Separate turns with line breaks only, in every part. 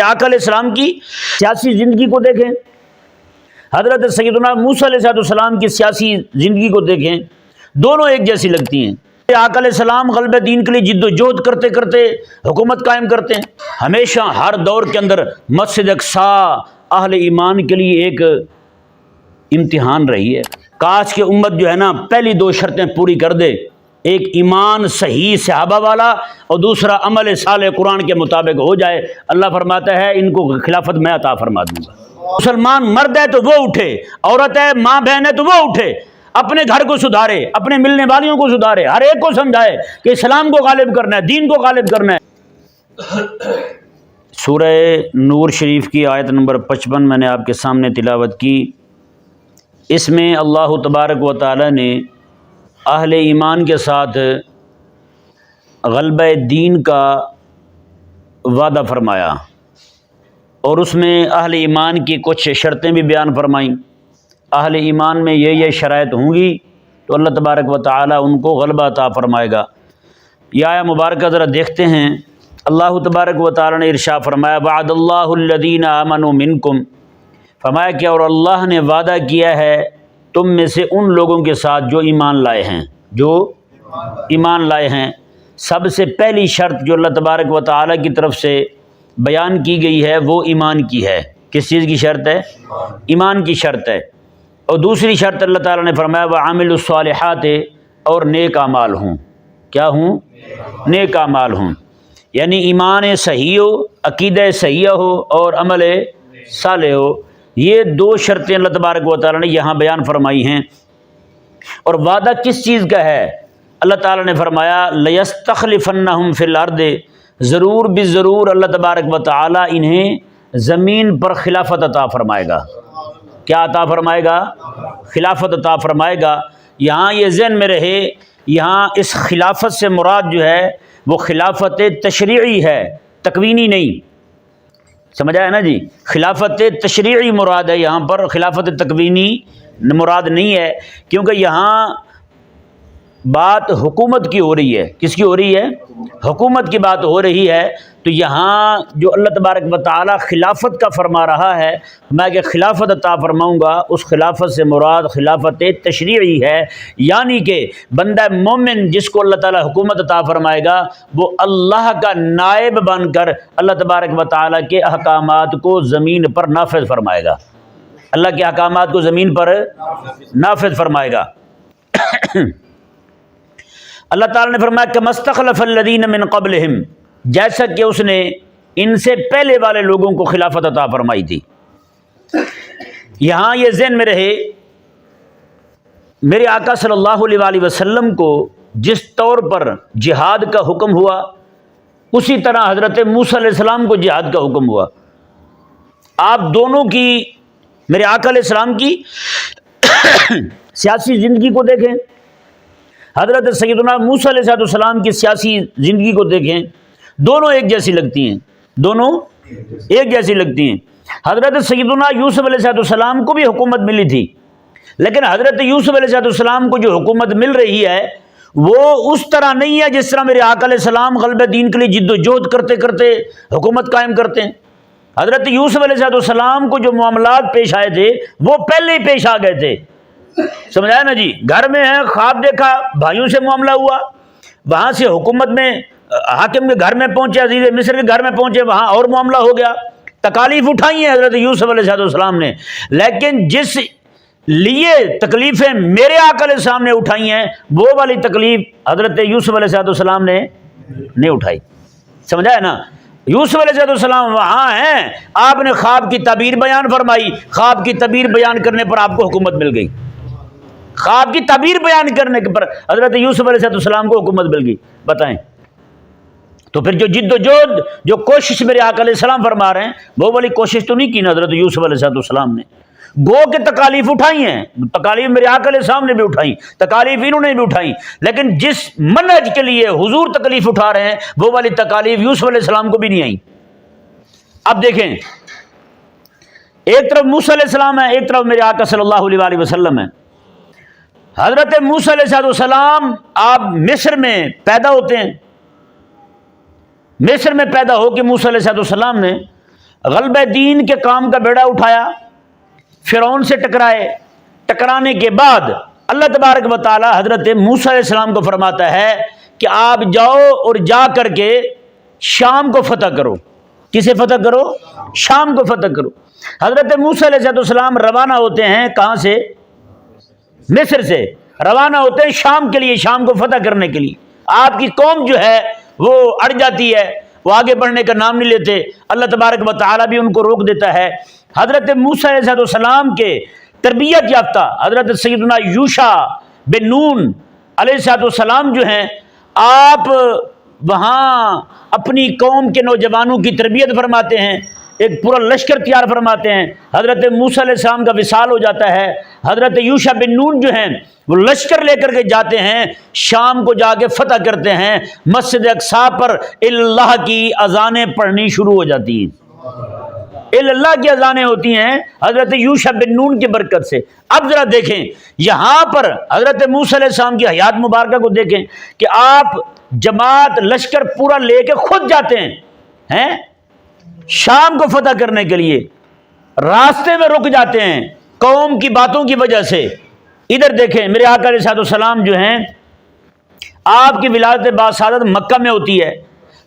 آقا علیہ السلام کی سیاسی زندگی کو دیکھیں، حضرت سیدنا موسیٰ علیہ السلام کی سیاسی زندگی کو دیکھیں، دونوں ایک جیسی لگتی ہیں۔ آقا علیہ السلام غلبہ دین کے لیے جد و جہد کرتے کرتے حکومت قائم کرتے ہیں۔ ہمیشہ ہر دور کے اندر مسجد اقصیٰ اہل ایمان کے لیے ایک امتحان رہی ہے۔ کاش کہ امت جو ہے نا پہلی دو شرطیں پوری کر دے، ایک ایمان صحیح صحابہ والا اور دوسرا عمل صالح قرآن کے مطابق ہو جائے۔ اللہ فرماتا ہے ان کو خلافت میں عطا فرما دوں گا۔ مسلمان مرد ہے تو وہ اٹھے، عورت ہے، ماں بہن ہے تو وہ اٹھے، اپنے گھر کو سدھارے، اپنے ملنے والیوں کو سدھارے، ہر ایک کو سمجھائے کہ اسلام کو غالب کرنا ہے، دین کو غالب کرنا ہے۔ سورہ نور شریف کی آیت نمبر 55 میں نے آپ کے سامنے تلاوت کی۔ اس میں اللہ تبارک و تعالی نے اہل ایمان کے ساتھ غلبہ دین کا وعدہ فرمایا، اور اس میں اہل ایمان کی کچھ شرطیں بھی بیان فرمائیں۔ اہل ایمان میں یہ شرائط ہوں گی تو اللہ تبارک و تعالی ان کو غلبہ عطا فرمائے گا۔ یہ آیہ مبارکہ ذرا دیکھتے ہیں۔ اللہ تبارک و تعالی نے ارشاد فرمایا وعد اللہ الذین آمنوا منکم، فرمایا کہ اور اللہ نے وعدہ کیا ہے تم میں سے ان لوگوں کے ساتھ جو ایمان لائے ہیں، جو ایمان لائے ہیں۔ سب سے پہلی شرط جو اللہ تبارک و تعالی کی طرف سے بیان کی گئی ہے وہ ایمان کی ہے۔ کس چیز کی شرط ہے؟ ایمان کی شرط ہے۔ اور دوسری شرط اللہ تعالی نے فرمایا وعاملوا الصالحات، اور نیک اعمال ہوں۔ کیا ہوں؟ نیک اعمال ہوں، یعنی ایمان صحیح ہو، عقیدہ صحیح ہو اور عمل صالح ہو۔ یہ دو شرطیں اللہ تبارک و تعالی نے یہاں بیان فرمائی ہیں۔ اور وعدہ کس چیز کا ہے؟ اللہ تعالی نے فرمایا لَيَسْتَخْلِفَنَّهُمْ فِي الْأَرْضِ، ضرور بضرور اللہ تبارک و تعالی انہیں زمین پر خلافت عطا فرمائے گا۔ کیا عطا فرمائے گا؟ خلافت عطا فرمائے گا۔ یہاں یہ ذہن میں رہے، یہاں اس خلافت سے مراد جو ہے وہ خلافت تشریعی ہے، تکوینی نہیں۔ سمجھ آیا نا جی؟ خلافت تشریعی مراد ہے یہاں پر، خلافت تکوینی مراد نہیں ہے، کیونکہ یہاں بات حکومت کی ہو رہی ہے۔ کس کی ہو رہی ہے؟ حکومت کی بات ہو رہی ہے۔ تو یہاں جو اللہ تبارک و تعالی خلافت کا فرما رہا ہے، میں کہ خلافت عطا فرماؤں گا، اس خلافت سے مراد خلافت تشریعی ہے، یعنی کہ بندہ مومن جس کو اللہ تعالی حکومت عطا فرمائے گا وہ اللہ کا نائب بن کر اللہ تبارک و تعالی کے احکامات کو زمین پر نافذ فرمائے گا، اللہ کے احکامات کو زمین پر نافذ فرمائے گا۔ اللہ تعالی نے فرمایا کہ مستخلف الذین من قبلہم، جیسا کہ اس نے ان سے پہلے والے لوگوں کو خلافت عطا فرمائی تھی۔ یہاں یہ ذہن میں رہے، میرے آقا صلی اللہ علیہ وآلہ وسلم کو جس طور پر جہاد کا حکم ہوا اسی طرح حضرت موسیٰ علیہ السلام کو جہاد کا حکم ہوا۔ آپ دونوں کی، میرے آقا علیہ السلام کی سیاسی زندگی کو دیکھیں، حضرت سیدنا موسیٰ علیہ السلام کی سیاسی زندگی کو دیکھیں، دونوں ایک جیسی لگتی ہیں، دونوں ایک جیسی لگتی ہیں۔ حضرت سیدنا یوسف علیہ السلام کو بھی حکومت ملی تھی، لیکن حضرت یوسف علیہ السلام کو جو حکومت مل رہی ہے وہ اس طرح نہیں ہے جس طرح میرے آقا علیہ السلام غلبہ دین کے لیے جد و جہد کرتے کرتے حکومت قائم کرتے ہیں۔ حضرت یوسف علیہ السلام کو جو معاملات پیش آئے تھے وہ پہلے ہی پیش آ گئے تھے۔ سمجھایا نا جی؟ گھر میں ہے، خواب دیکھا، بھائیوں سے معاملہ ہوا، وہاں سے حکومت میں حاکم کے گھر میں پہنچے، عزیز مصر کے گھر میں پہنچے، وہاں اور معاملہ ہو گیا۔ تکالیف اٹھائی ہیں حضرت یوسف علیہ السلام نے، لیکن جس لیے تکلیفیں میرے آقا علیہ السلام نے اٹھائی ہیں وہ والی تکلیف حضرت یوسف علیہ السلام نے نہیں اٹھائی۔ سمجھا ہے نا؟ یوسف علیہ السلام وہاں ہیں، آپ نے خواب کی تعبیر بیان فرمائی، خواب کی تعبیر بیان کرنے پر آپ کو حکومت مل گئی۔ خواب کی تعبیر بیان کرنے پر حضرت یوسف علیہ السلام کو حکومت مل گئی۔ بتائیں تو پھر جو جد و جہد، جو کوشش میرے آقا علیہ السلام فرما رہے ہیں وہ والی کوشش تو نہیں کی نا حضرت یوسف علیہ السلام نے۔ گو کے تکالیف اٹھائی ہیں، تکالیف میرے آقا علیہ السلام نے بھی اٹھائی، تکالیف انہوں نے بھی اٹھائی، لیکن جس منہج کے لیے حضور تکلیف اٹھا رہے ہیں وہ والی تکالیف یوسف علیہ السلام کو بھی نہیں آئی۔ اب دیکھیں، ایک طرف موسیٰ علیہ السلام ہے، ایک طرف میرے آقا صلی اللہ علیہ وآلہ وسلم ہے۔ حضرت موسیٰ علیہ السلام آپ مصر میں پیدا ہوتے ہیں، مصر میں پیدا ہو کے موسیٰ علیہ السلام نے غلبہ دین کے کام کا بیڑا اٹھایا، فرعون سے ٹکرائے، ٹکرانے کے بعد اللہ تبارک و تعالی حضرت موسیٰ علیہ السلام کو فرماتا ہے کہ آپ جاؤ اور جا کر کے شام کو فتح کرو۔ کسے فتح کرو؟ شام کو فتح کرو۔ حضرت موسیٰ علیہ السلام روانہ ہوتے ہیں کہاں سے؟ مصر سے روانہ ہوتے ہیں شام کے لیے، شام کو فتح کرنے کے لیے۔ آپ کی قوم جو ہے وہ اڑ جاتی ہے، وہ آگے بڑھنے کا نام نہیں لیتے، اللہ تبارک و تعالیٰ بھی ان کو روک دیتا ہے۔ حضرت موسیٰ علیہ السلام کے تربیت یافتہ حضرت سیدنا یوشع بن نون علیہ السلام جو ہیں، آپ وہاں اپنی قوم کے نوجوانوں کی تربیت فرماتے ہیں، ایک پورا لشکر تیار فرماتے ہیں۔ حضرت موسیٰ علیہ السلام کا وصال ہو جاتا ہے، حضرت یوشع بن نون جو ہیں وہ لشکر لے کر کے جاتے ہیں، شام کو جا کے فتح کرتے ہیں۔ مسجد اقصیٰ پر اللہ کی اذانیں پڑھنی شروع ہو جاتی ہیں، اللہ کی اذانیں ہوتی ہیں حضرت یوشع بن نون کی برکت سے۔ اب ذرا دیکھیں یہاں پر حضرت موسیٰ علیہ السلام کی حیات مبارکہ کو دیکھیں کہ آپ جماعت لشکر پورا لے کے خود جاتے ہیں شام کو فتح کرنے کے لیے، راستے میں رک جاتے ہیں قوم کی باتوں کی وجہ سے۔ ادھر دیکھیں میرے آقا علیہ السلام جو ہیں، آپ کی ولادت باسعادت مکہ میں ہوتی ہے،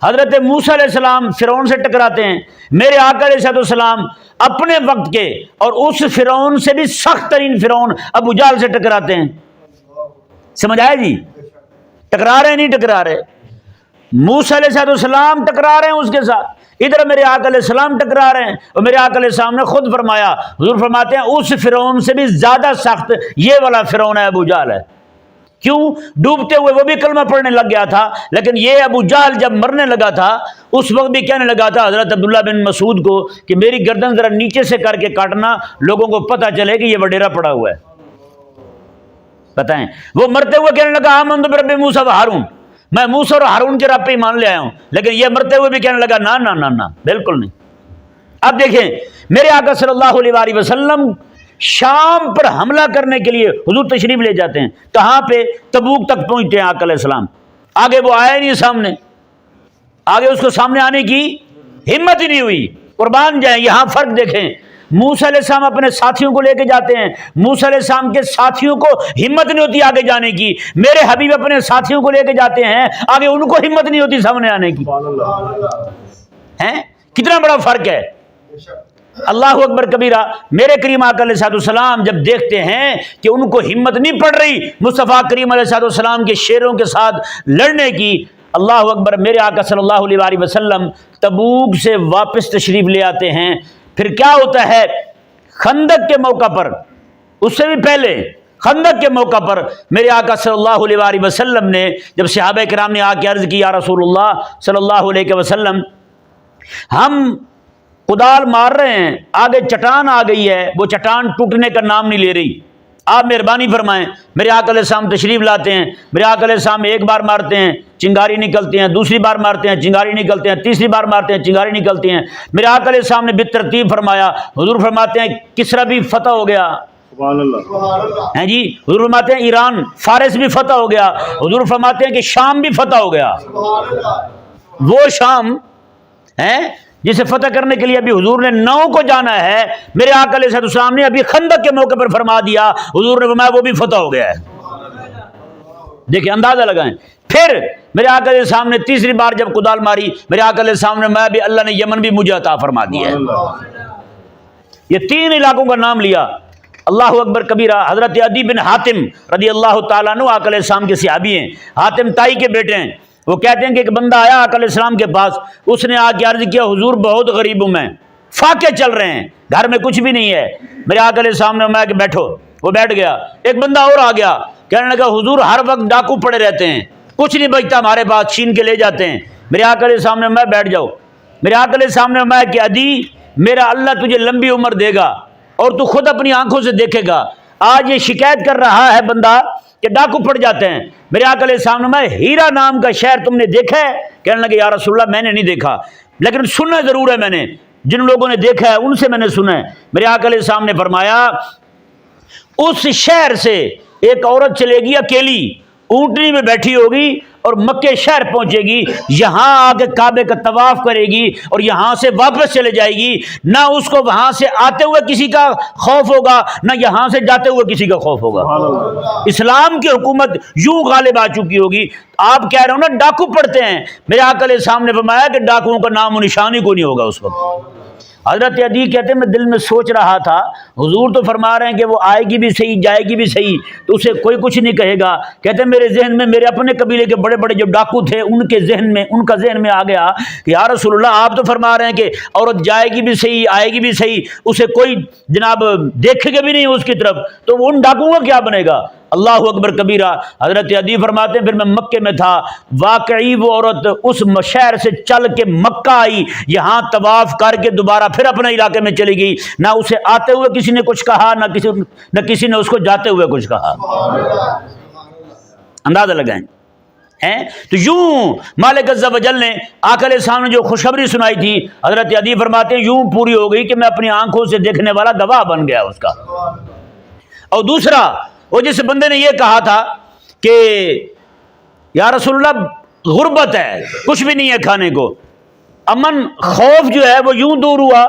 حضرت موسیٰ علیہ السلام فرعون سے ٹکراتے ہیں، میرے آقا علیہ السلام اپنے وقت کے اور اس فرعون سے بھی سخت ترین فرعون ابو جہل سے ٹکراتے ہیں۔ سمجھ آئے جی؟ ٹکرا رہے نہیں ٹکرا رہے؟ موسیٰ علیہ السلام ٹکرا رہے ہیں اس کے ساتھ، ادھر میرے آقا علیہ السلام ٹکرا رہے ہیں، اور میرے آقا علیہ السلام نے خود فرمایا، حضور فرماتے ہیں اس فرعون سے بھی زیادہ سخت یہ والا فرعون ہے، ابو جہل ہے۔ کیوں؟ ڈوبتے ہوئے وہ بھی کلمہ پڑھنے لگ گیا تھا، لیکن یہ ابو جہل جب مرنے لگا تھا اس وقت بھی کہنے لگا تھا حضرت عبداللہ بن مسعود کو کہ میری گردن ذرا نیچے سے کر کے کاٹنا، لوگوں کو پتہ چلے کہ یہ وڈیرا پڑا ہوا ہے۔ بتائیں، وہ مرتے ہوئے کہنے لگا آمنت برب موسیٰ و ہارون، میں موسیٰ اور ہارون کے رب پہ ایمان لے آیا ہوں، لیکن یہ مرتے ہوئے بھی کہنے لگا نا نا نا نا، بالکل نہیں۔ اب دیکھیں میرے آقا صلی اللہ علیہ وسلم شام پر حملہ کرنے کے لیے حضور تشریف لے جاتے ہیں، کہاں پہ؟ تبوک تک پہنچتے ہیں آقا علیہ السلام، آگے وہ آیا نہیں سامنے، آگے اس کو سامنے آنے کی ہمت ہی نہیں ہوئی، قربان جائیں۔ یہاں فرق دیکھیں، موسیٰ علیہ السلام اپنے ساتھیوں کو لے کے جاتے ہیں، موسیٰ علیہ السلام کے ساتھیوں کو ہمت نہیں ہوتی آگے جانے کی، میرے حبیب اپنے ساتھیوں کو لے کے جاتے ہیں، آگے ان کو ہمت نہیں ہوتی سامنے آنے کی۔ ہیں کتنا بڑا فرق ہے، اللہ اکبر کبیرہ۔ میرے کریم آقا علیہ السلام جب دیکھتے ہیں کہ ان کو ہمت نہیں پڑ رہی مصطفیٰ کریم علیہ السلام کے شیروں کے ساتھ لڑنے کی، اللہ اکبر، میرے آقا صلی اللہ علیہ وسلم تبوک سے واپس تشریف لے آتے ہیں۔ پھر کیا ہوتا ہے؟ خندق کے موقع پر، اس سے بھی پہلے خندق کے موقع پر میرے آقا صلی اللہ علیہ وسلم نے جب صحابہ کرام نے آ کے عرض کی یا رسول اللہ صلی اللہ علیہ وسلم، ہم کدال مار رہے ہیں، آگے چٹان آ گئی ہے، وہ چٹان ٹوٹنے کا نام نہیں لے رہی، آپ مہربانی فرمائیں۔ میرے آقا علیہ السلام تشریف لاتے ہیں، میرے آقا علیہ السلام ایک بار مارتے ہیں چنگاری نکلتی ہیں، دوسری بار مارتے ہیں چنگاری نکلتے ہیں، تیسری بار مارتے ہیں چنگاری نکلتی ہیں۔ میرے آقا علیہ السلام نے بالترتیب فرمایا، حضور فرماتے ہیں کسرا بھی فتح ہو گیا،
سبحان اللہ،
ہیں جی، حضور فرماتے ہیں ایران فارس بھی فتح ہو گیا، حضور فرماتے ہیں کہ شام بھی فتح ہو گیا۔ وہ شام ہے جسے فتح کرنے کے لیے ابھی حضور نے 9 کو جانا ہے، میرے آقا علیہ السلام نے ابھی خندق کے موقع پر فرما دیا، حضور نے فرمایا وہ بھی فتح ہو گیا ہے۔ دیکھیں اندازہ لگائیں۔ پھر میرے آقا علیہ السلام نے تیسری بار جب کدال ماری، میرے آقا علیہ السلام نے میں بھی اللہ نے یمن بھی مجھے عطا فرما دیا ہے۔ یہ 3 علاقوں کا نام لیا، اللہ اکبر کبیرہ۔ حضرت عدی بن حاتم رضی اللہ تعالیٰ عنہ آقا علیہ السلام کے صحابی ہیں، حاتم تائی کے بیٹے ہیں۔ وہ کہتے ہیں کہ ایک بندہ آیا آقا علیہ السلام کے پاس، اس نے آ کے عرض کیا حضور بہت غریب ہوں میں، فاقے چل رہے ہیں، گھر میں کچھ بھی نہیں ہے۔ میرے آقا علیہ السلام نے فرمایا کہ بیٹھو، وہ بیٹھ گیا۔ ایک بندہ اور آ گیا، کہنے لگا حضور ہر وقت ڈاکو پڑے رہتے ہیں، کچھ نہیں بچتا ہمارے پاس، چھین کے لے جاتے ہیں۔ میرے آقا علیہ السلام نے فرمایا بیٹھ جاؤ۔ میرے آقا علیہ السلام نے فرمایا کہ عدی میرا اللہ تجھے لمبی عمر دے گا اور تو خود اپنی آنکھوں سے دیکھے گا، آج یہ شکایت کر رہا ہے بندہ کہ ڈاکو پڑ جاتے ہیں۔ میرے آقا علیہ السلام نے فرمایا ہیرا نام کا شہر تم نے دیکھا ہے؟ کہنے لگے یا رسول اللہ میں نے نہیں دیکھا، لیکن سنا ضرور ہے، میں نے جن لوگوں نے دیکھا ہے ان سے میں نے سنا ہے۔ میرے آقا علیہ السلام نے فرمایا اس شہر سے ایک عورت چلے گی اکیلی، اونٹنی میں بیٹھی ہوگی اور مکے شہر پہنچے گی، یہاں آ کے کعبے کا طواف کرے گی اور یہاں سے واپس چلے جائے گی، نہ اس کو وہاں سے آتے ہوئے کسی کا خوف ہوگا نہ یہاں سے جاتے ہوئے کسی کا خوف ہوگا۔ اسلام کی حکومت یوں غالب آ چکی ہوگی۔ آپ کہہ رہے ہو نا ڈاکو پڑتے ہیں، میرے آقا علیہ السلام نے فرمایا کہ ڈاکوؤں کا نام و نشان ہی کوئی نہیں ہوگا اس وقت۔ حضرت عدی کہتے ہیں میں دل میں سوچ رہا تھا، حضور تو فرما رہے ہیں کہ وہ آئے گی بھی صحیح جائے گی بھی صحیح، تو اسے کوئی کچھ نہیں کہے گا۔ کہتے ہیں میرے ذہن میں میرے اپنے قبیلے کے بڑے بڑے جو ڈاکو تھے ان کا ذہن میں آ گیا کہ یا رسول اللہ آپ تو فرما رہے ہیں کہ عورت جائے گی بھی صحیح آئے گی بھی صحیح، اسے کوئی جناب دیکھے گا بھی نہیں اس کی طرف، تو ان ڈاکوؤں کا کیا بنے گا؟ اللہ اکبر کبیرہ۔ حضرت عدی فرماتے ہیں پھر میں مکے میں تھا، واقعی وہ عورت اس شہر سے چل کے مکہ آئی، یہاں طواف کر کے دوبارہ پھر اپنے علاقے میں چلی گئی، نہ اسے آتے ہوئے کسی نے کچھ کہا نہ کسی نے اس کو جاتے ہوئے کچھ کہا۔ اندازہ لگائیں تو یوں مالک عز و جل نے آقا علیہ السلام نے جو خوشخبری سنائی تھی، حضرت عدی فرماتے ہیں یوں پوری ہو گئی کہ میں اپنی آنکھوں سے دیکھنے والا گواہ بن گیا اس کا۔ اور دوسرا، وہ جس بندے نے یہ کہا تھا کہ یا رسول اللہ غربت ہے، کچھ بھی نہیں ہے کھانے کو، امن خوف جو ہے وہ یوں دور ہوا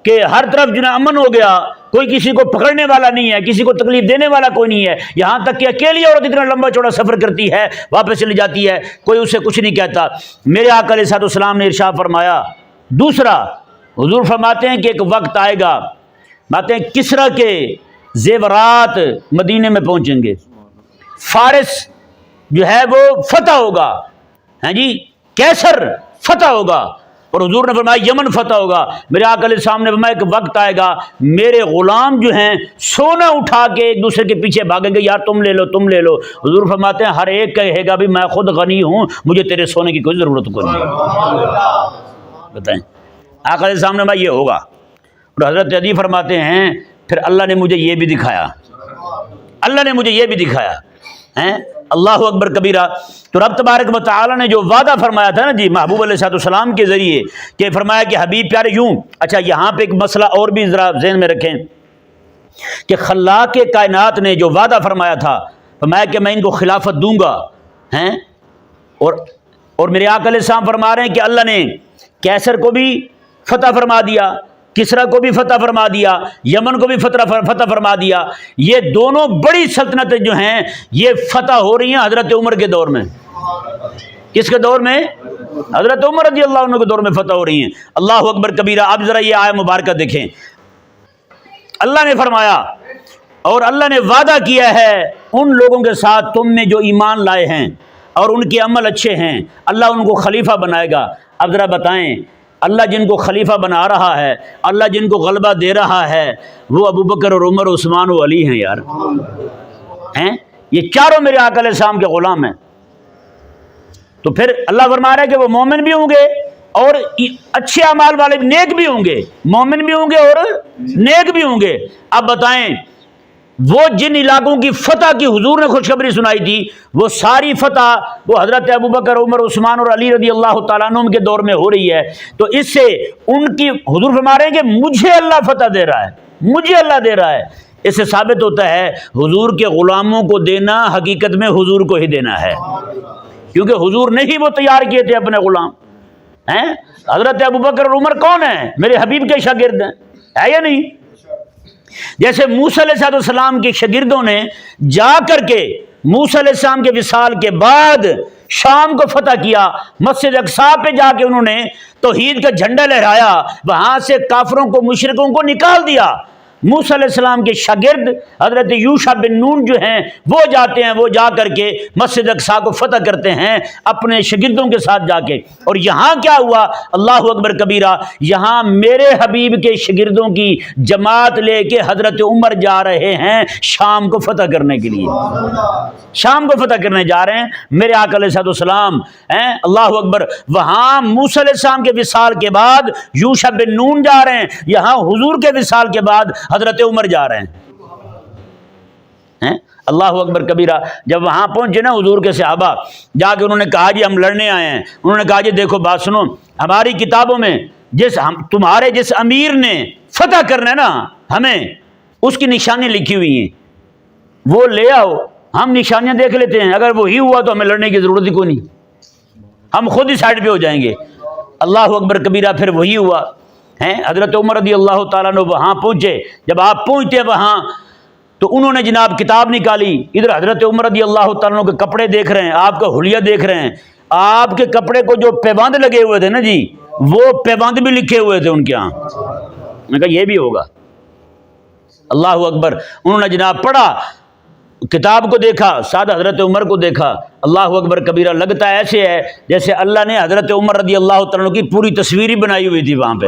کہ ہر طرف جو ہے امن ہو گیا، کوئی کسی کو پکڑنے والا نہیں ہے، کسی کو تکلیف دینے والا کوئی نہیں ہے، یہاں تک کہ اکیلی عورت اتنا لمبا چوڑا سفر کرتی ہے واپس چلی جاتی ہے، کوئی اسے کچھ نہیں کہتا۔ میرے آقا علیہ السلام نے ارشاد فرمایا۔ دوسرا، حضور فرماتے ہیں کہ ایک وقت آئے گا، باتیں کسرا کے زیورات مدینے میں پہنچیں گے، فارس جو ہے وہ فتح ہوگا، ہاں جی کیسر فتح ہوگا، اور حضور نے فرمایا یمن فتح ہوگا۔ میرے آقا علیہ السلام نے فرمایا ایک وقت آئے گا میرے غلام جو ہیں سونا اٹھا کے ایک دوسرے کے پیچھے بھاگیں گے، یار تم لے لو تم لے لو۔ حضور فرماتے ہیں ہر ایک کہے گا بھی میں خود غنی ہوں، مجھے تیرے سونے کی کوئی ضرورت کوئی نہیں۔ بتائیں آقا علیہ السلام نے فرمایا یہ ہوگا۔ اور حضرت عدی فرماتے ہیں پھر اللہ نے مجھے یہ بھی دکھایا، اللہ نے مجھے یہ بھی دکھایا اللہ اکبر کبیرہ۔ تو رب تبارک و تعالی نے جو وعدہ فرمایا تھا نا جی محبوب علیہ السلام کے ذریعے کہ فرمایا کہ حبیب پیارے یوں، اچھا یہاں پہ ایک مسئلہ اور بھی ذرا ذہن میں رکھیں کہ خلاق کائنات نے جو وعدہ فرمایا تھا، فرمایا کہ میں ان کو خلافت دوں گا، اور میرے آقا علیہ السلام فرما رہے ہیں کہ اللہ نے کیسر کو بھی فتح فرما دیا، کسرا کو بھی فتح فرما دیا، یمن کو بھی فتح فرما دیا۔ یہ دونوں بڑی سلطنتیں جو ہیں یہ فتح ہو رہی ہیں حضرت عمر کے دور میں۔ کس کے دور میں؟ حضرت عمر رضی اللہ عنہ کے دور میں فتح ہو رہی ہیں۔ اللہ اکبر کبیرہ۔ اب ذرا یہ آیت مبارکہ دیکھیں، اللہ نے فرمایا اور اللہ نے وعدہ کیا ہے ان لوگوں کے ساتھ تم میں جو ایمان لائے ہیں اور ان کے عمل اچھے ہیں، اللہ ان کو خلیفہ بنائے گا۔ اب ذرا بتائیں اللہ جن کو خلیفہ بنا رہا ہے، اللہ جن کو غلبہ دے رہا ہے، وہ ابو بکر اور عمر عثمان و علی ہیں یار، یہ چاروں میرے آقا علیہ السلام کے غلام ہیں۔ تو پھر اللہ فرما رہا ہے کہ وہ مومن بھی ہوں گے اور اچھے اعمال والے بھی، نیک بھی ہوں گے، مومن بھی ہوں گے اور نیک بھی ہوں گے۔ اب بتائیں وہ جن علاقوں کی فتح کی حضور نے خوشخبری سنائی تھی، وہ ساری فتح وہ حضرت ابو بکر عمر عثمان اور علی رضی اللہ تعالیٰ عنہ کے دور میں ہو رہی ہے۔ تو اس سے ان کی حضور فرما رہے ہیں کہ مجھے اللہ فتح دے رہا ہے، مجھے اللہ دے رہا ہے۔ اس سے ثابت ہوتا ہے حضور کے غلاموں کو دینا حقیقت میں حضور کو ہی دینا ہے، کیونکہ حضور نے ہی وہ تیار کیے تھے اپنے غلام۔ حضرت ابو بکر اور عمر کون ہیں؟ میرے حبیب کے شاگرد ہیں، ہے یا نہیں؟ جیسے موسیٰ علیہ السلام کے شاگردوں نے جا کر کے موسیٰ علیہ السلام کے وصال کے بعد شام کو فتح کیا، مسجد اقصیٰ پہ جا کے انہوں نے توحید کا جھنڈا لہرایا، وہاں سے کافروں کو مشرکوں کو نکال دیا۔ موسیٰ علیہ السلام کے شاگرد حضرت یوشع بن نون جو ہیں وہ جاتے ہیں، وہ جا کر کے مسجد اقصیٰ کو فتح کرتے ہیں اپنے شاگردوں کے ساتھ جا کے۔ اور یہاں کیا ہوا؟ اللہ اکبر کبیرہ، یہاں میرے حبیب کے شاگردوں کی جماعت لے کے حضرت عمر جا رہے ہیں شام کو فتح کرنے کے لیے، شام کو فتح کرنے جا رہے ہیں میرے آقا علیہ السلام۔ اللہ اکبر۔ وہاں موسیٰ علیہ السلام کے وصال کے بعد یوشع بن نون جا رہے ہیں، یہاں حضور کے وصال کے بعد حضرت عمر جا رہے ہیں۔ اللہ اکبر کبیرہ۔ جب وہاں پہنچے نا حضور کے صحابہ، جا کے انہوں نے کہا جی ہم لڑنے آئے ہیں۔ انہوں نے کہا جی دیکھو بات سنو، ہماری کتابوں میں تمہارے جس امیر نے فتح کرنا ہے نا ہمیں، اس کی نشانیاں لکھی ہوئی ہیں، وہ لے آؤ، ہم نشانیاں دیکھ لیتے ہیں، اگر وہی ہوا تو ہمیں لڑنے کی ضرورت ہی کوئی نہیں۔ ہم خود ہی سائڈ پہ ہو جائیں گے۔ اللہ اکبر کبیرہ پھر وہی ہوا ہیں۔ حضرت عمر رضی اللہ تعالیٰ عنہ وہاں پہنچے، جب آپ پہنچتے وہاں تو انہوں نے جناب کتاب نکالی، ادھر حضرت عمر رضی اللہ تعالیٰ عنہ کے کپڑے دیکھ رہے ہیں، آپ کا حلیہ دیکھ رہے ہیں، آپ کے کپڑے کو جو پیبند لگے ہوئے تھے نا جی، وہ پیبند بھی لکھے ہوئے تھے ان کے ہاں۔ میں کہا یہ بھی ہوگا، اللہ اکبر۔ انہوں نے جناب پڑھا، کتاب کو دیکھا، ساتھ حضرت عمر کو دیکھا، اللہ اکبر کبیرہ۔ لگتا ہے ایسے ہے جیسے اللہ نے حضرت عمر رضی اللہ تعالیٰ عنہ کی پوری تصویر ہی بنائی ہوئی تھی وہاں پہ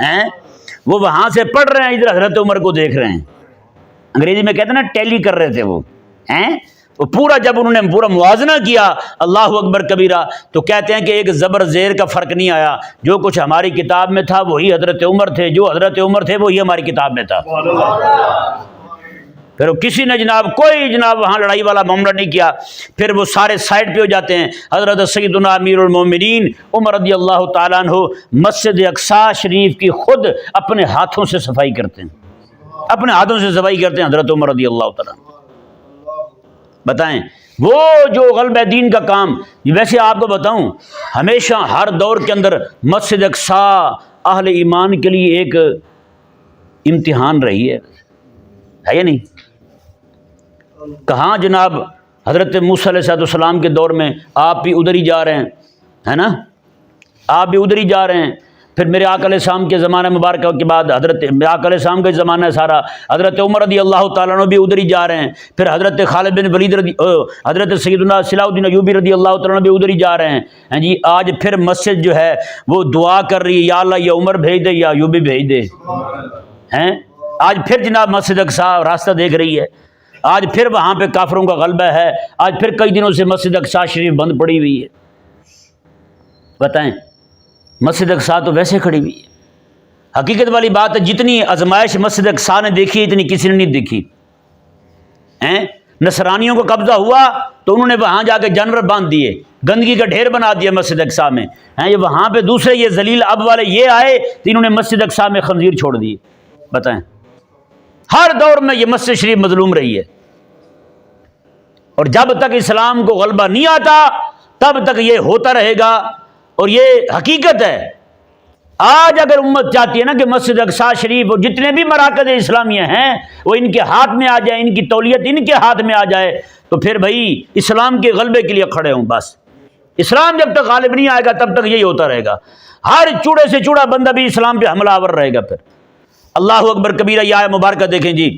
ہیں۔ وہ وہاں سے پڑھ رہے ہیں، ادھر حضرت عمر کو دیکھ رہے ہیں۔ انگریزی میں کہتے ہیں نا ٹیلی کر رہے تھے وہ ہیں۔ وہ پورا جب انہوں نے پورا موازنہ کیا اللہ اکبر کبیرہ، تو کہتے ہیں کہ ایک زبر زیر کا فرق نہیں آیا، جو کچھ ہماری کتاب میں تھا وہی حضرت عمر تھے، جو حضرت عمر تھے وہی ہماری کتاب میں تھا۔ پھر کسی نے جناب کوئی جناب وہاں لڑائی والا معاملہ نہیں کیا، پھر وہ سارے سائڈ پہ ہو جاتے ہیں۔ حضرت سیدنا امیر المومنین عمر رضی اللہ تعالیٰ عنہ مسجد اقصی شریف کی خود اپنے ہاتھوں سے صفائی کرتے ہیں، اپنے ہاتھوں سے صفائی کرتے ہیں حضرت عمر رضی اللہ تعالیٰ عنہ۔ بتائیں وہ جو غلبہ دین کا کام، ویسے آپ کو بتاؤں ہمیشہ ہر دور کے اندر مسجد اقصی اہل ایمان کے لیے ایک امتحان رہی ہے یا نہیں؟ کہاں جناب حضرت موسیٰ علیہ السلام کے دور میں آپ بھی ادھر ہی جا رہے ہیں، ہے نا، آپ بھی ادھر ہی جا رہے ہیں۔ پھر میرے آقا علیہ السلام کے زمانہ مبارکہ کے بعد حضرت آقا علیہ السلام کا زمانہ ہے سارا، حضرت عمر رضی اللہ تعالیٰ عنہ بھی ادھر ہی جا رہے ہیں۔ پھر حضرت خالد بن ولید حضرت سیدنا صلاح الدین ایوبی رضی اللہ تعالیٰ عنہ بھی ادھر ہی جا رہے ہیں جی۔ آج پھر مسجد جو ہے وہ دعا کر رہی ہے، یا اللہ یہ عمر بھیج دے یا ایوبی بھیج دے ہیں۔ آج پھر جناب مسجد اقصی راستہ دیکھ رہی ہے، آج پھر وہاں پہ کافروں کا غلبہ ہے، آج پھر کئی دنوں سے مسجد اقصی شریف بند پڑی ہوئی ہے۔ بتائیں مسجد اقصی تو ویسے کھڑی ہوئی ہے۔ حقیقت والی بات ہے، جتنی آزمائش مسجد اقصی نے دیکھی اتنی کسی نے نہیں دیکھی ہیں۔ نصرانیوں کو قبضہ ہوا تو انہوں نے وہاں جا کے جانور باندھ دیے، گندگی کا ڈھیر بنا دیا مسجد اقصی میں ہیں۔ یہ وہاں پہ دوسرے یہ ذلیل اب والے یہ آئے تو انہوں نے مسجد اقصی میں خنزیر چھوڑ دیے۔ بتائیں ہر دور میں یہ مسجد شریف مظلوم رہی ہے، اور جب تک اسلام کو غلبہ نہیں آتا تب تک یہ ہوتا رہے گا، اور یہ حقیقت ہے۔ آج اگر امت چاہتی ہے نا کہ مسجد اقصی شریف اور جتنے بھی مراکز اسلامیہ ہیں وہ ان کے ہاتھ میں آ جائے، ان کی تولیت ان کے ہاتھ میں آ جائے، تو پھر بھائی اسلام کے غلبے کے لیے کھڑے ہوں۔ بس اسلام جب تک غالب نہیں آئے گا تب تک یہی ہوتا رہے گا، ہر چوڑے سے چوڑا بندہ بھی اسلام پہ حملہ آور رہے گا۔ پھر اللہ اکبر کبیرہ، یہ آیت مبارکہ دیکھیں جی،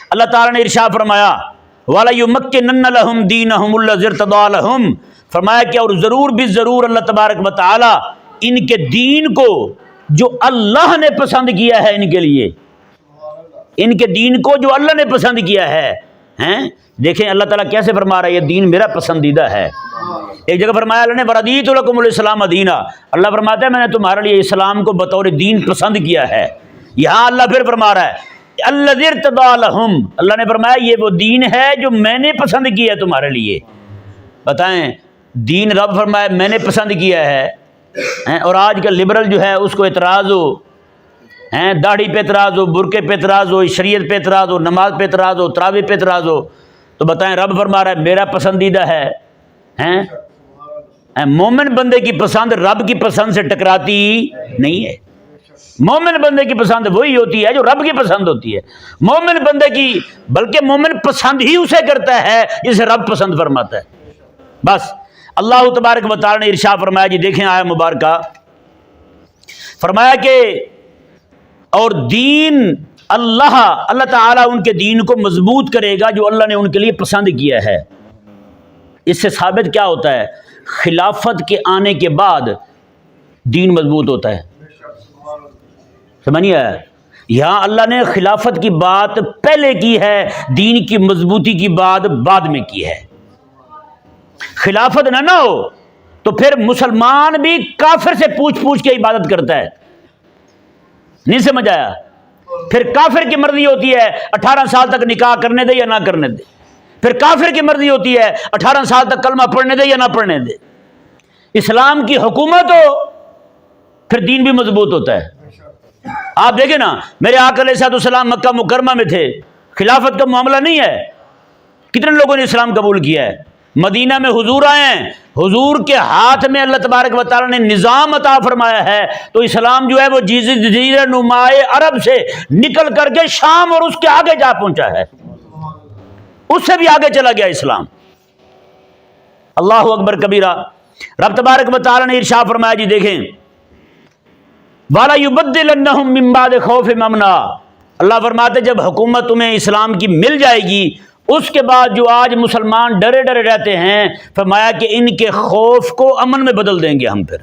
اللہ تعالیٰ نے ارشاد فرمایا وَلَيُمَكِّنَنَّ لَهُمْ دِينَهُمُ الَّذِي ارْتَضَىٰ لَهُمْ، فرمایا کہ اور ضرور بھی ضرور اللہ تبارک و تعالی ان کے دین کو جو اللہ نے پسند کیا ہے ان کے لیے، ان کے دین کو جو اللہ نے پسند کیا ہے ہیں۔ دیکھیں اللہ تعالیٰ کیسے فرما رہا ہے، یہ دین میرا پسندیدہ ہے۔ ایک جگہ فرمایا اللہ نے وَرَضِيتُ لَكُمُ الْإِسْلَامَ دِينًا، اللہ فرماتا ہے میں نے تمہارے لیے اسلام کو بطور دین پسند کیا ہے۔ یہاں اللہ پھر فرما رہا ہے الَّذِي ارْتَضَىٰ لَهُمْ، اللہ نے فرمایا یہ وہ دین ہے جو میں نے پسند کیا ہے تمہارے لیے۔ بتائیں دین رب فرمایا میں نے پسند کیا ہے، اور آج کا لبرل جو ہے اس کو اعتراض ہو، داڑھی پہ اعتراض ہو، برقعے پہ اعتراض ہو، شریعت پہ اعتراض ہو، نماز پہ اعتراض ہو، تراویح پہ اعتراض ہو، تو بتائیں رب فرما رہا ہے میرا پسندیدہ ہے۔ مومن بندے کی پسند رب کی پسند سے ٹکراتی نہیں ہے۔ مومن بندے کی پسند وہی ہوتی ہے جو رب کی پسند ہوتی ہے۔ مومن بندے کی بلکہ مومن پسند ہی اسے کرتا ہے جسے رب پسند فرماتا ہے۔ بس اللہ تبارک و تعالی نے ارشاد فرمایا جی، دیکھیں آیت مبارکہ، فرمایا کہ اور دین اللہ تعالیٰ ان کے دین کو مضبوط کرے گا جو اللہ نے ان کے لیے پسند کیا ہے۔ اس سے ثابت کیا ہوتا ہے؟ خلافت کے آنے کے بعد دین مضبوط ہوتا ہے۔ سمجھیے یہاں اللہ نے خلافت کی بات پہلے کی ہے، دین کی مضبوطی کی بات بعد میں کی ہے۔ خلافت نہ ہو تو پھر مسلمان بھی کافر سے پوچھ کے عبادت کرتا ہے۔ نہیں سمجھ آیا؟ پھر کافر کی مرضی ہوتی ہے 18 سال تک نکاح کرنے دے یا نہ کرنے دے، پھر کافر کی مرضی ہوتی ہے 18 سال تک کلمہ پڑھنے دے یا نہ پڑھنے دے۔ اسلام کی حکومت ہو پھر دین بھی مضبوط ہوتا ہے۔ آپ دیکھیں نا میرے آقا علیہ السلام مکہ مکرمہ میں تھے، خلافت کا معاملہ نہیں ہے، کتنے لوگوں نے اسلام قبول کیا ہے، مدینہ میں حضور آئے ہیں، حضور کے ہاتھ میں اللہ تبارک و تعالیٰ نے نظام عطا فرمایا ہے، تو اسلام جو ہے وہ جزیرہ نمائے عرب سے نکل کر کے شام اور اس کے آگے جا پہنچا ہے، اس سے بھی آگے چلا گیا اسلام۔ اللہ اکبر کبیرہ۔ رب تبارک و تعالیٰ نے ارشاد فرمایا، جی دیکھیں، وَلَا يُبَدِّلَنَّهُم مِّن بَعْدِ خَوْفِهِمْ أَمْنًا، اللہ فرماتے جب حکومت تمہیں اسلام کی مل جائے گی، اس کے بعد جو آج مسلمان ڈرے ڈرے رہتے ہیں، فرمایا کہ ان کے خوف کو امن میں بدل دیں گے ہم۔ پھر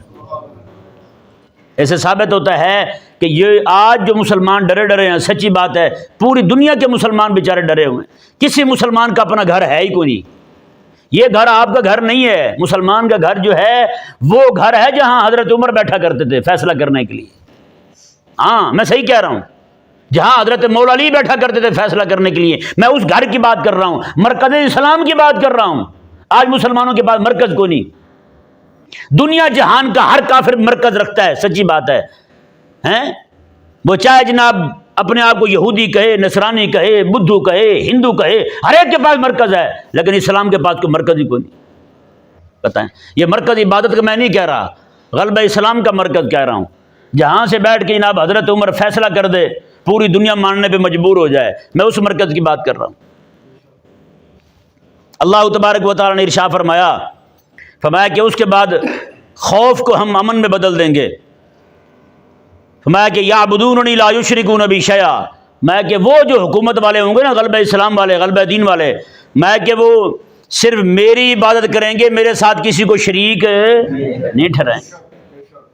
ایسے ثابت ہوتا ہے کہ یہ آج جو مسلمان ڈرے ڈرے ہیں، سچی بات ہے پوری دنیا کے مسلمان بیچارے ڈرے ہوئے ہیں، کسی مسلمان کا اپنا گھر ہے ہی کوئی نہیں۔ یہ گھر آپ کا گھر نہیں ہے، مسلمان کا گھر جو ہے وہ گھر ہے جہاں حضرت عمر بیٹھا کرتے تھے فیصلہ کرنے کے لیے۔ ہاں میں صحیح کہہ رہا ہوں، جہاں حضرت مولا علی بیٹھا کرتے تھے فیصلہ کرنے کے لیے، میں اس گھر کی بات کر رہا ہوں، مرکز اسلام کی بات کر رہا ہوں۔ آج مسلمانوں کے پاس مرکز کوئی نہیں، دنیا جہان کا ہر کافر مرکز رکھتا ہے، سچی بات ہے، ہیں وہ چاہے جناب اپنے آپ کو یہودی کہے، نصرانی کہے، بدھو کہے، ہندو کہے، ہر ایک کے پاس مرکز ہے، لیکن اسلام کے پاس کوئی مرکز ہی کوئی نہیں۔ بتائیں، یہ مرکز عبادت کا میں نہیں کہہ رہا، غلبہ اسلام کا مرکز کہہ رہا ہوں، جہاں سے بیٹھ کے جناب حضرت عمر فیصلہ کر دے، پوری دنیا ماننے پہ مجبور ہو جائے، میں اس مرکز کی بات کر رہا ہوں۔ اللہ تبارک و تعالیٰ نے ارشاد فرمایا کہ اس کے بعد خوف کو ہم امن میں بدل دیں گے۔ فرمایا کہ یعبدوننی لا یشرکون بی شیئا، میں کہ وہ جو حکومت والے ہوں گے نا، غلبہ اسلام والے، غلبہ دین والے، میں کہ وہ صرف میری عبادت کریں گے، میرے ساتھ کسی کو شریک نہیں ٹھہرائیں گے،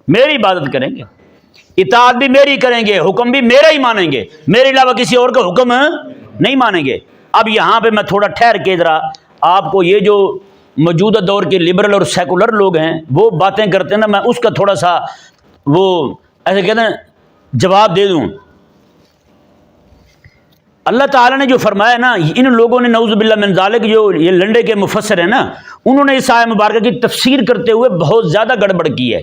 میری عبادت کریں گے، اطاعت بھی میری کریں گے، حکم بھی میرا ہی مانیں گے، میرے علاوہ کسی اور کا حکم نہیں مانیں گے۔ اب یہاں پہ میں تھوڑا ٹھہر کے ذرا آپ کو یہ جو موجودہ دور کے لبرل اور سیکولر لوگ ہیں وہ باتیں کرتے ہیں نا، میں اس کا تھوڑا سا وہ ایسے کہتے ہیں جواب دے دوں۔ اللہ تعالیٰ نے جو فرمایا نا، ان لوگوں نے نعوذ باللہ من ذالک، جو یہ لنڈے کے مفسر ہیں نا، انہوں نے اس آیت مبارکہ کی تفسیر کرتے ہوئے بہت زیادہ گڑبڑ کی ہے۔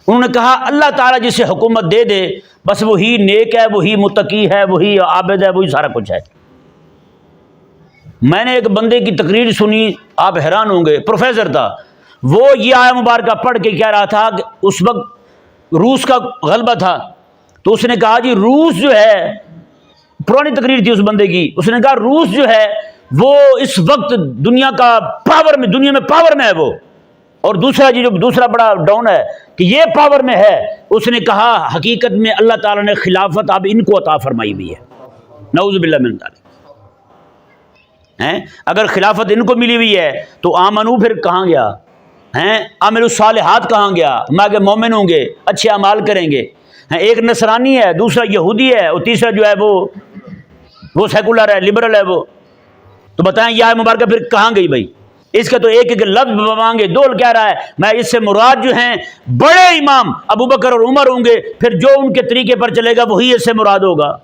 انہوں نے کہا اللہ تعالیٰ جسے حکومت دے دے بس وہی نیک ہے، وہی متقی ہے، وہی عابد ہے، وہی سارا کچھ ہے۔ میں نے ایک بندے کی تقریر سنی، آپ حیران ہوں گے، پروفیسر تھا وہ، یہ آیت مبارکہ پڑھ کے کہہ رہا تھا کہ اس وقت روس کا غلبہ تھا، تو اس نے کہا جی روس جو ہے، پرانی تقریر تھی اس بندے کی، اس نے کہا روس جو ہے وہ اس وقت دنیا کا پاور میں، دنیا میں پاور میں ہے وہ، اور دوسرا جی جو دوسرا بڑا ڈاؤن ہے کہ یہ پاور میں ہے۔ اس نے کہا حقیقت میں اللہ تعالیٰ نے خلافت اب ان کو عطا فرمائی ہوئی ہے، نعوذ باللہ من ذالک۔ اگر خلافت ان کو ملی ہوئی ہے تو آمنو پھر کہاں گیا، عامل الصالحات کہاں گیا، میں کہ مومن ہوں گے، اچھے اعمال کریں گے۔ ایک نصرانی ہے، دوسرا یہودی ہے، اور تیسرا جو ہے وہ سیکولر ہے، لبرل ہے وہ، تو بتائیں یہ مبارکہ پھر کہاں گئی بھائی؟ اس کا تو ایک ایک لفظ مانگے دول کہہ رہا ہے، میں اس سے مراد جو ہیں بڑے امام ابو بکر اور عمر ہوں گے، پھر جو ان کے طریقے پر چلے گا وہی اس سے مراد ہوگا۔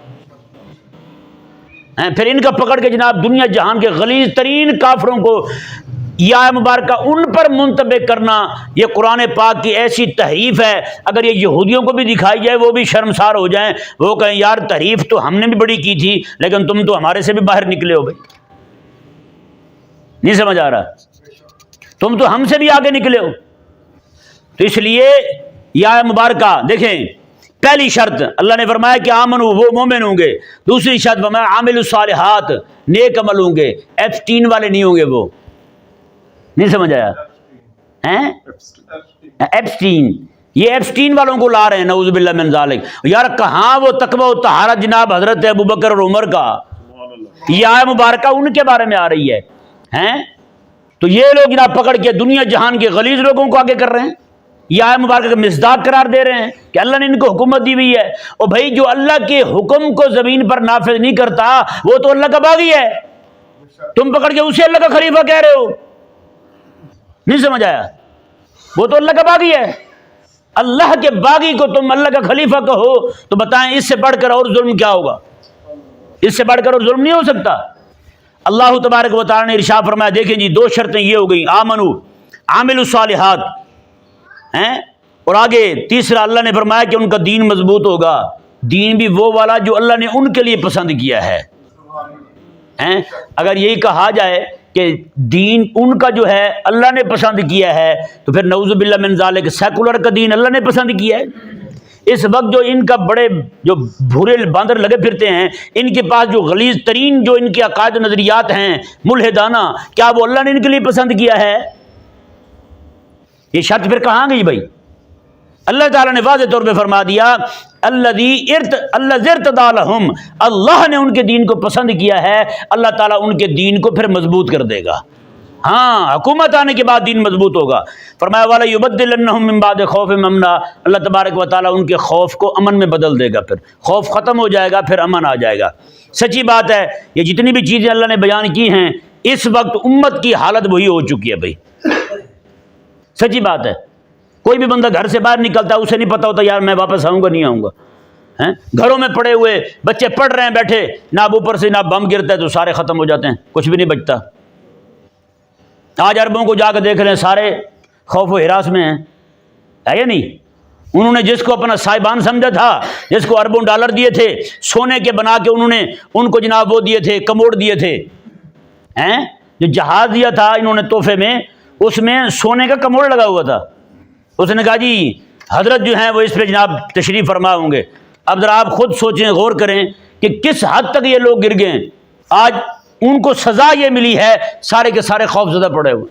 پھر ان کا پکڑ کے جناب دنیا جہان کے غلیظ ترین کافروں کو یہ آیت مبارکہ ان پر منطبق کرنا، یہ قرآن پاک کی ایسی تحریف ہے، اگر یہ یہودیوں کو بھی دکھائی جائے وہ بھی شرمسار ہو جائیں، وہ کہیں یار تحریف تو ہم نے بھی بڑی کی تھی لیکن تم تو ہمارے سے بھی باہر نکلے ہو بھائی، نہیں سمجھ آ رہا، تم تو ہم سے بھی آگے نکلے ہو۔ تو اس لیے یہ آیت مبارکہ دیکھیں، پہلی شرط اللہ نے فرمایا کہ آمنو، وہ مومن ہوں گے، دوسری شرط فرمایا عامل الصالحات، نیک عمل ہوں گے، ایپسٹین والے نہیں ہوں گے، وہ نہیں سمجھ آیا، ایپسٹین، یہ ایپسٹین والوں کو لا رہے ہیں نعوذ باللہ من ذالک۔ یار کہاں وہ تقوی و طہارت جناب حضرت ابو بکر اور عمر کا، یہ آیت مبارکہ ان کے بارے میں آ رہی ہے، تو یہ لوگ جناب پکڑ کے دنیا جہان کے غلیظ لوگوں کو آگے کر رہے ہیں، یہ آیت مبارکہ کا مصداق قرار دے رہے ہیں کہ اللہ نے ان کو حکومت دی ہوئی ہے، اور بھائی جو اللہ کے حکم کو زمین پر نافذ نہیں کرتا وہ تو اللہ کا باغی ہے، تم پکڑ کے اسے اللہ کا خلیفہ کہہ رہے ہو، نہیں سمجھ آیا، وہ تو اللہ کا باغی ہے، اللہ کے باغی کو تم اللہ کا خلیفہ کہو، تو بتائیں اس سے بڑھ کر اور ظلم کیا ہوگا؟ اس سے بڑھ کر اور ظلم نہیں ہو سکتا۔ اللہ تبارک و تعالیٰ نے ارشاد فرمایا، دیکھیں جی دو شرطیں یہ ہو گئی، آمنو، عامل الصالحات، اور آگے تیسرا اللہ نے فرمایا کہ ان کا دین مضبوط ہوگا، دین بھی وہ والا جو اللہ نے ان کے لیے پسند کیا ہے۔ اگر یہی کہا جائے کہ دین ان کا جو ہے اللہ نے پسند کیا ہے، تو پھر نعوذ باللہ من ذالک سیکولر کا دین اللہ نے پسند کیا ہے۔ اس وقت جو ان کا بڑے جو بھورے باندر لگے پھرتے ہیں، ان کے پاس جو غلیظ ترین جو ان کے عقائد و نظریات ہیں ملحدانہ، کیا وہ اللہ نے ان کے لیے پسند کیا ہے؟ یہ شرط پھر کہاں گئی بھائی؟ اللہ تعالیٰ نے واضح طور پہ فرما دیا اللہ ارتضی لہم، اللہ نے ان کے دین کو پسند کیا ہے، اللہ تعالیٰ ان کے دین کو پھر مضبوط کر دے گا۔ ہاں، حکومت آنے کے بعد دین مضبوط ہوگا۔ فرمایا والا یبدلنہم من بعد خوفہم امنا، اللہ تبارک و تعالیٰ ان کے خوف کو امن میں بدل دے گا، پھر خوف ختم ہو جائے گا، پھر امن آ جائے گا۔ سچی بات ہے، یہ جتنی بھی چیزیں اللہ نے بیان کی ہیں اس وقت امت کی حالت وہی ہو چکی ہے بھائی، سچی بات ہے۔ کوئی بھی بندہ گھر سے باہر نکلتا ہے اسے نہیں پتا ہوتا یار میں واپس آؤں گا نہیں آؤں گا۔ گھروں میں پڑے ہوئے بچے پڑھ رہے ہیں بیٹھے، نہ اوپر سے نہ بم گرتا ہے تو سارے ختم ہو جاتے ہیں، کچھ بھی نہیں بچتا۔ آج عربوں کو جا کے دیکھ رہے ہیں، سارے خوف و ہراس میں ہیں، ہے یا نہیں؟ انہوں نے جس کو اپنا صاحبان سمجھا تھا، جس کو اربوں ڈالر دیے تھے سونے کے بنا کے، انہوں نے ان کو جناب وہ دیے تھے، کموڈ دیے تھے، جو جہاز دیا تھا انہوں نے تحفے میں، اس میں سونے کا کموڈ لگا ہوا تھا۔ اس نے کہا جی حضرت جو ہیں وہ اس پہ جناب تشریف فرما ہوں گے۔ اب ذرا آپ خود سوچیں، غور کریں کہ کس حد تک یہ لوگ گر گئے۔ آج ان کو سزا یہ ملی ہے، سارے کے سارے خوف زدہ پڑے ہوئے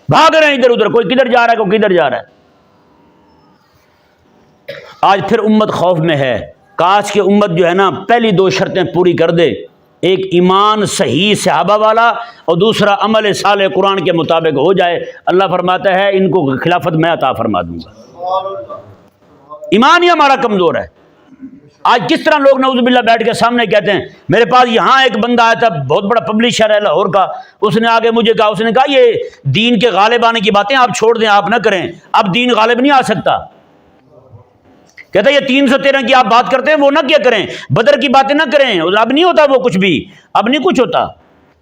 بھاگ رہے ہیں ادھر ادھر، کوئی کدھر جا رہا ہے کوئی کدھر جا رہا ہے۔ آج پھر امت خوف میں ہے۔ کاش کہ امت جو ہے نا پہلی دو شرطیں پوری کر دے، ایک ایمان صحیح صحابہ والا اور دوسرا عمل صالح قرآن کے مطابق ہو جائے۔ اللہ فرماتا ہے ان کو خلافت میں عطا فرما دوں گا۔ ایمان ہی ہمارا کمزور ہے۔ آج کس طرح لوگ نعوذ باللہ بیٹھ کے سامنے کہتے ہیں، میرے پاس یہاں ایک بندہ آیا تھا بہت بڑا پبلشر ہے لاہور کا، اس نے آگے مجھے کہا، اس نے کہا یہ دین کے غالب آنے کی باتیں آپ چھوڑ دیں، آپ نہ کریں، اب دین غالب نہیں آ سکتا۔ کہتا ہے یہ 313 کی آپ بات کرتے ہیں وہ نہ کیا کریں، بدر کی باتیں نہ کریں، اب نہیں ہوتا وہ کچھ بھی، اب نہیں کچھ ہوتا۔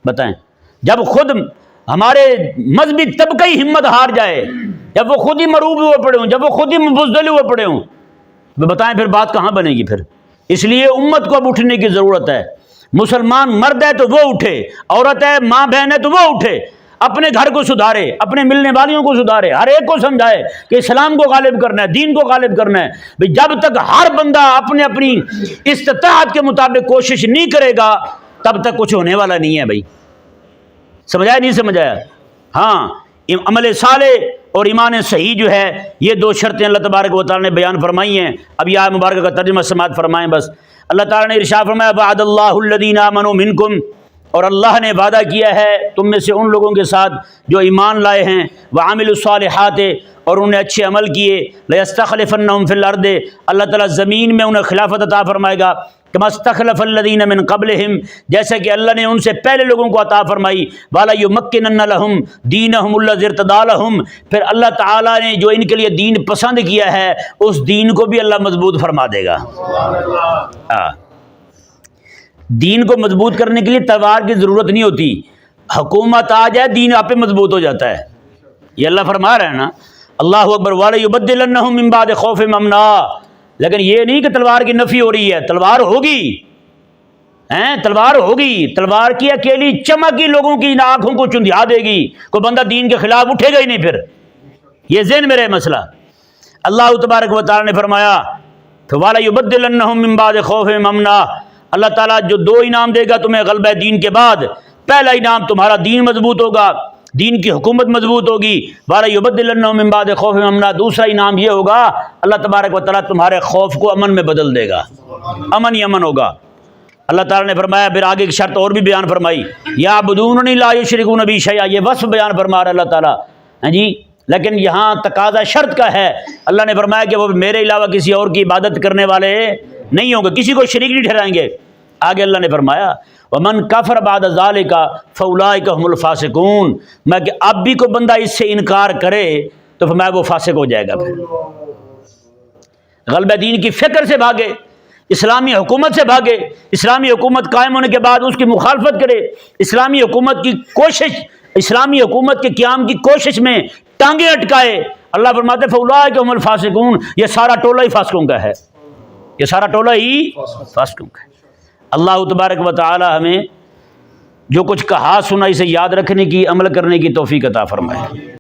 بتائیں، جب خود ہمارے مذہبی طبقہ ہی ہمت ہار جائے، جب وہ خود ہی مروب ہوئے پڑے ہوں، جب وہ خود ہی مبذل ہوئے پڑے ہوں، بتائیں پھر بات کہاں بنے گی پھر؟ اس لیے امت کو اب اٹھنے کی ضرورت ہے۔ مسلمان مرد ہے تو وہ اٹھے، عورت ہے، ماں بہن ہے تو وہ اٹھے، اپنے گھر کو سدھارے، اپنے ملنے والیوں کو سدھارے، ہر ایک کو سمجھائے کہ اسلام کو غالب کرنا ہے، دین کو غالب کرنا ہے۔ بھئی جب تک ہر بندہ اپنی استطاعت کے مطابق کوشش نہیں کرے گا تب تک کچھ ہونے والا نہیں ہے بھائی۔ سمجھایا نہیں سمجھایا؟ ہاں، عمل صالح اور ایمان صحیح جو ہے، یہ دو شرطیں اللہ تبارک و تعالیٰ نے بیان فرمائی ہیں۔ اب یہ آیت مبارکہ کا ترجمہ سماعت فرمائیں بس۔ اللہ تعالیٰ نے ارشاد فرمایا وعد اللہ الذین آمنوا منکم، اور اللہ نے وعدہ کیا ہے تم میں سے ان لوگوں کے ساتھ جو ایمان لائے ہیں، وعملوا الصالحات، اور انہیں اچھے عمل کیے، لیستخلفنہم فی الارض، اللہ تعالیٰ زمین میں انہیں خلافت عطا فرمائے گا، کما استخلف الذین من قبلہم، جیسا کہ اللہ نے ان سے پہلے لوگوں کو عطا فرمائی، وَلَيُمَكِّنَنَّ لَهُمْ دِينَهُمُ الَّذِي ارْتَضَىٰ لَهُمْ، پھر اللہ تعالیٰ نے جو ان کے لیے دین پسند کیا ہے اس دین کو بھی اللہ مضبوط فرما دے گا۔ دین کو مضبوط کرنے کے لیے تلوار کی ضرورت نہیں ہوتی، حکومت آ جائے دین آپ پہ مضبوط ہو جاتا ہے۔ یہ اللہ فرما رہا ہے نا، اللہ اکبر، وَلَيُبَدِّلَنَّهُم مِّن بَعْدِ خَوْفِهِمْ أَمْنًا، لیکن یہ نہیں کہ تلوار کی نفی ہو رہی ہے، تلوار ہوگی، تلوار ہوگی، تلوار کی اکیلی چمک ہی لوگوں کی آنکھوں کو چندھیا دے گی، کوئی بندہ دین کے خلاف اٹھے گا ہی نہیں پھر۔ یہ ذہن میں رہے مسئلہ۔ اللہ تبارک و تعالیٰ نے فرمایا وَلَيُبَدِّلَنَّهُم مِّن بَعْدِ خَوْفِهِمْ أَمْنًا، اللہ تعالیٰ جو دو انعام دے گا تمہیں غلبہ دین کے بعد، پہلا انعام تمہارا دین مضبوط ہوگا، دین کی حکومت مضبوط ہوگی، وَلَيُبَدِّلَنَّهُم مِّن بَعْدِ خَوْفِهِمْ أَمْنًا، دوسرا انعام یہ ہوگا اللہ تبارک و تعالیٰ تمہارے خوف کو امن میں بدل دے گا، امن ہی امن ہوگا۔ اللہ تعالیٰ نے فرمایا، پھر آگے ایک شرط اور بھی بیان فرمائی، یعبدوننی لا یشرکون بی شیئا، یہ وصف بیان فرما رہا اللہ تعالیٰ، جی، لیکن یہاں تقاضا شرط کا ہے۔ اللہ نے فرمایا کہ وہ میرے علاوہ کسی اور کی عبادت کرنے والے نہیں ہوں گے، کسی کو شریک نہیں ٹھہرائیں گے۔ آگے اللہ نے فرمایا وَمَنْ كَفَرَ بَعْدَ ذَلِكَ فَأُولَٰئِكَ هُمُ الْفَاسِقُونَ، میں کہ اب بھی کوئی بندہ اس سے انکار کرے تو فرمایا وہ فاسق ہو جائے گا۔ پھر غلبہ دین کی فکر سے بھاگے، اسلامی حکومت سے بھاگے، اسلامی حکومت قائم ہونے کے بعد اس کی مخالفت کرے، اسلامی حکومت کی کوشش، اسلامی حکومت کے قیام کی کوشش میں ٹانگیں اٹکائے، اللہ فرماتے فَأُولَٰئِكَ هُمُ الْفَاسِقُونَ، یہ سارا ٹولہ ہی فاسقوں کا ہے، یہ سارا ٹولہ ہی فاسقوں کا ہے۔ اللہ تبارک و تعالی ہمیں جو کچھ کہا سنا اسے یاد رکھنے کی، عمل کرنے کی توفیق عطا فرمائے۔